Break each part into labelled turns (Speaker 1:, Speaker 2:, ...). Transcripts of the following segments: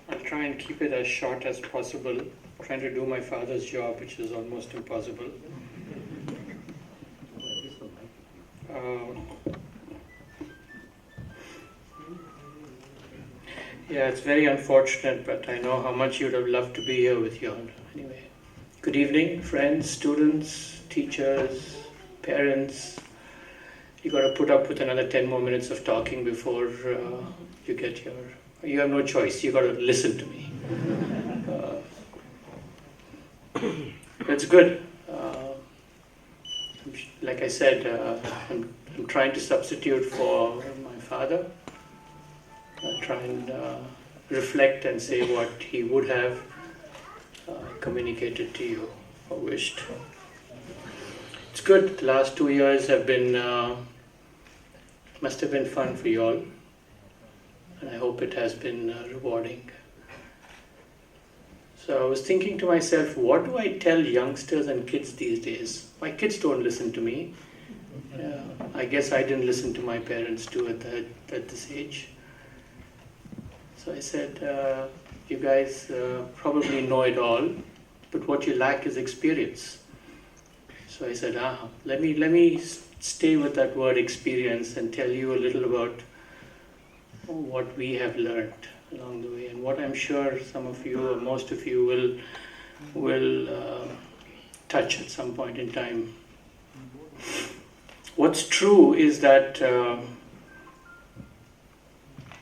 Speaker 1: I'll try and keep it as short as possible. Trying to do my father's job, which is almost impossible. Yeah, it's very unfortunate, but I know how much you'd have loved to be here with you all. Anyway, good evening, friends, students, teachers, parents. You got to put up with another 10 more minutes of talking before you get your. You have no choice. You got to listen to me. It's good. Like I said, I'm trying to substitute for my father. Try and reflect and say what he would have communicated to you or wished. It's good. The last 2 years have been, must have been fun for you all. And I hope it has been rewarding. So I was thinking to myself, what do I tell youngsters and kids these days? My kids don't listen to me. I guess I didn't listen to my parents too at this age. So I said, you guys probably know it all, but what you lack is experience. So I said, let me stay with that word experience and tell you a little about what we have learned along the way, and what I'm sure some of you or most of you will touch at some point in time. What's true is that,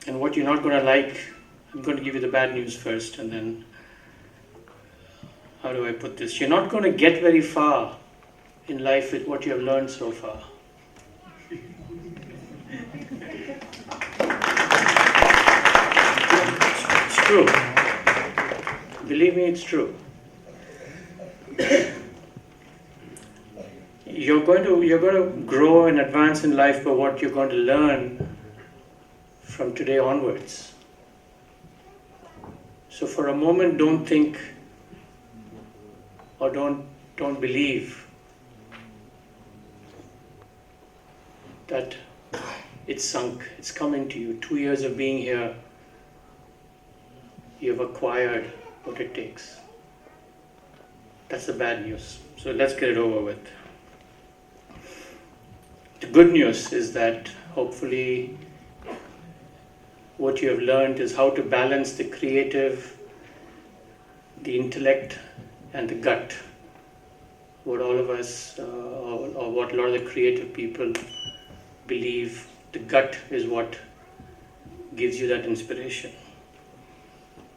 Speaker 1: and what you're not going to like, I'm going to give you the bad news first, and then, how do I put this? You're not going to get very far in life with what you have learned so far. It's true. Believe me, it's true. You're going to grow and advance in life by what you're going to learn from today onwards. So for a moment, don't think or don't believe that it's sunk, it's coming to you. 2 years of being here, you've acquired what it takes. That's the bad news. So let's get it over with. The good news is that hopefully what you have learned is how to balance the creative, the intellect, and the gut. What all of us, or what a lot of the creative people believe, the gut is what gives you that inspiration.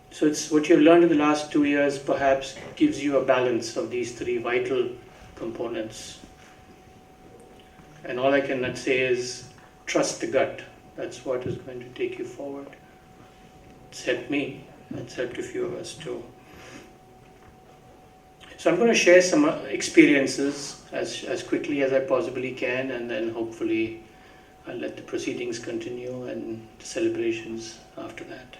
Speaker 1: So it's what you've learned in the last 2 years perhaps gives you a balance of these three vital components. And all I can say is trust the gut. That's what is going to take you forward. It's helped me. It's helped a few of us too. So I'm going to share some experiences as quickly as I possibly can, and then hopefully I'll let the proceedings continue and the celebrations after that.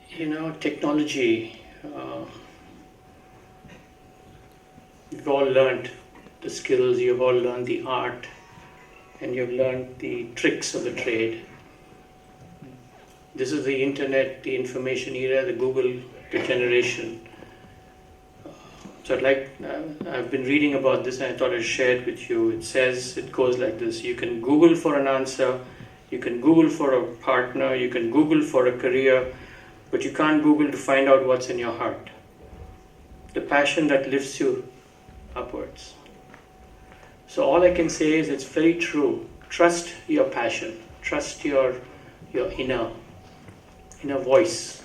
Speaker 1: You know, technology, you've all learned the skills, you've all learned the art, and you've learned the tricks of the trade. This is the internet, the information era, the Google generation. So I've been reading about this and I thought I'd share it with you. It goes like this: you can Google for an answer, you can Google for a partner, you can Google for a career, but you can't Google to find out what's in your heart. The passion that lifts you upwards. So all I can say is it's very true. Trust your passion. Trust your inner voice.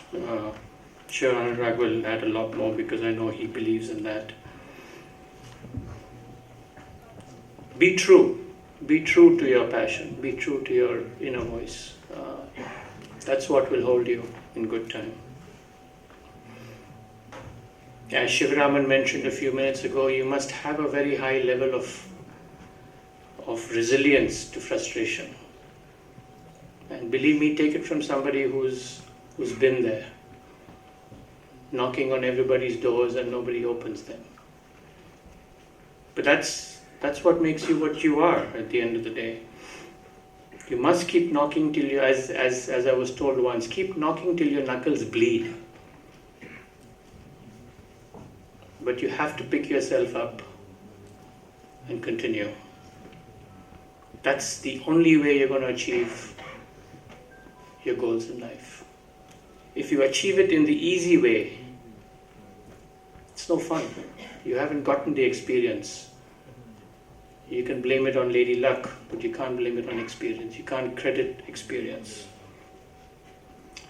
Speaker 1: Sure, Anurag will add a lot more because I know he believes in that. Be true. Be true to your passion. Be true to your inner voice. That's what will hold you in good time. As Shivaraman mentioned a few minutes ago, you must have a very high level of resilience to frustration. And believe me, take it from somebody who's been there, knocking on everybody's doors and nobody opens them. But that's what makes you what you are at the end of the day. You must keep knocking till you, as I was told once, keep knocking till your knuckles bleed. But you have to pick yourself up and continue. That's the only way you're going to achieve your goals in life. If you achieve it in the easy way, it's no fun. You haven't gotten the experience. You can blame it on lady luck, but you can't blame it on experience. You can't credit experience.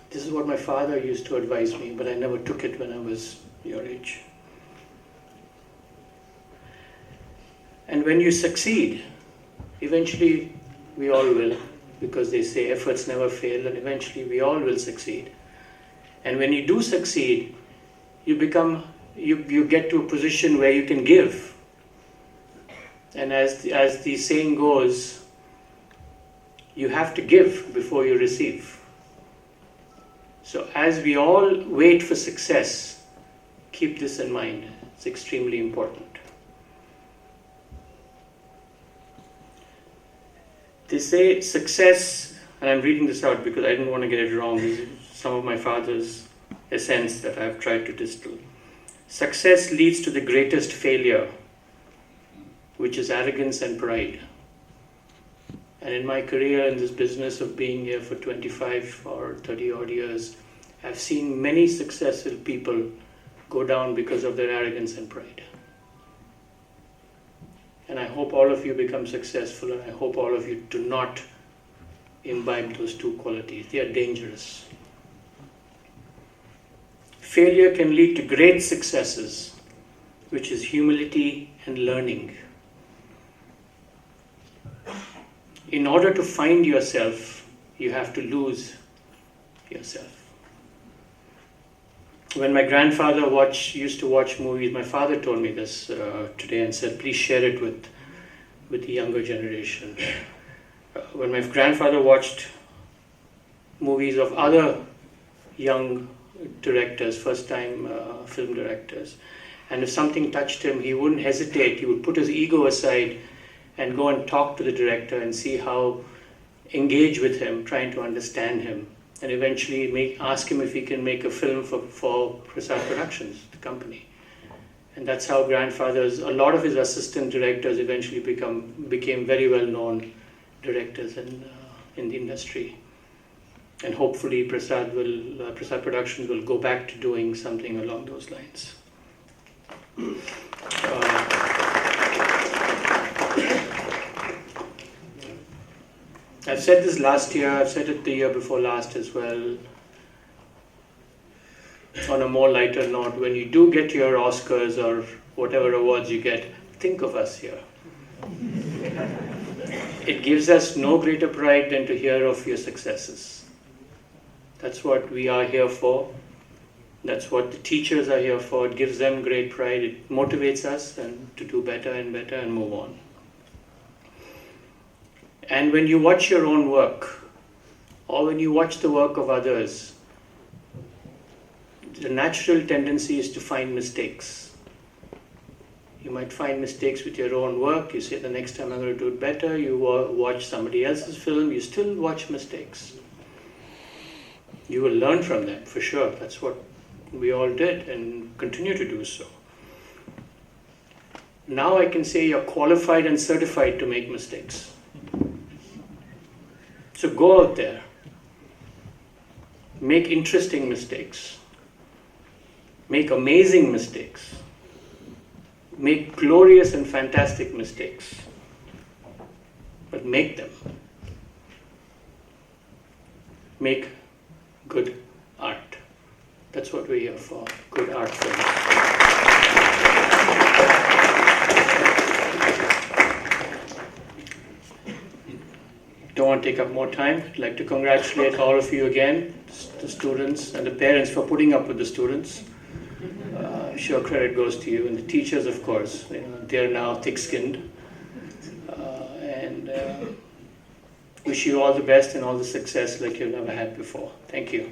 Speaker 1: This is what my father used to advise me, but I never took it when I was your age. And when you succeed, eventually we all will, because they say efforts never fail, and eventually we all will succeed. And when you do succeed, you get to a position where you can give. And as the saying goes, you have to give before you receive. So as we all wait for success, keep this in mind. It's extremely important. They say success, and I'm reading this out because I didn't want to get it wrong. This is some of my father's essence that I've tried to distill. Success leads to the greatest failure, which is arrogance and pride. And in my career in this business of being here for 25 or 30 odd years, I've seen many successful people go down because of their arrogance and pride. And I hope all of you become successful, and I hope all of you do not imbibe those two qualities. They are dangerous. Failure can lead to great successes, which is humility and learning. In order to find yourself, you have to lose yourself. When my grandfather used to watch movies, my father told me this today and said, please share it with the younger generation. When my grandfather watched movies of other young directors, first-time film directors, and if something touched him, he wouldn't hesitate. He would put his ego aside and go and talk to the director and see how, engage with him, trying to understand him, and eventually ask him if he can make a film for Prasad Productions, the company. And that's how a lot of his assistant directors eventually became very well-known directors in the industry. And hopefully Prasad Productions will go back to doing something along those lines. I've said this last year, I've said it the year before last as well. On a more lighter note, when you do get your Oscars or whatever awards you get, think of us here. It gives us no greater pride than to hear of your successes. That's what we are here for. That's what the teachers are here for. It gives them great pride. It motivates us and to do better and better and move on. And when you watch your own work, or when you watch the work of others, the natural tendency is to find mistakes. You might find mistakes with your own work. You say, the next time I'm going to do it better. You watch somebody else's film, you still watch mistakes. You will learn from them, for sure. That's what we all did and continue to do so. Now I can say you're qualified and certified to make mistakes. So go out there, make interesting mistakes, make amazing mistakes, make glorious and fantastic mistakes, but make them. Make good art. That's what we're here for, good art films. Don't want to take up more time. I'd like to congratulate all of you again, the students and the parents for putting up with the students. Sure credit goes to you, and the teachers, of course. They're now thick-skinned. And wish you all the best and all the success like you've never had before. Thank you.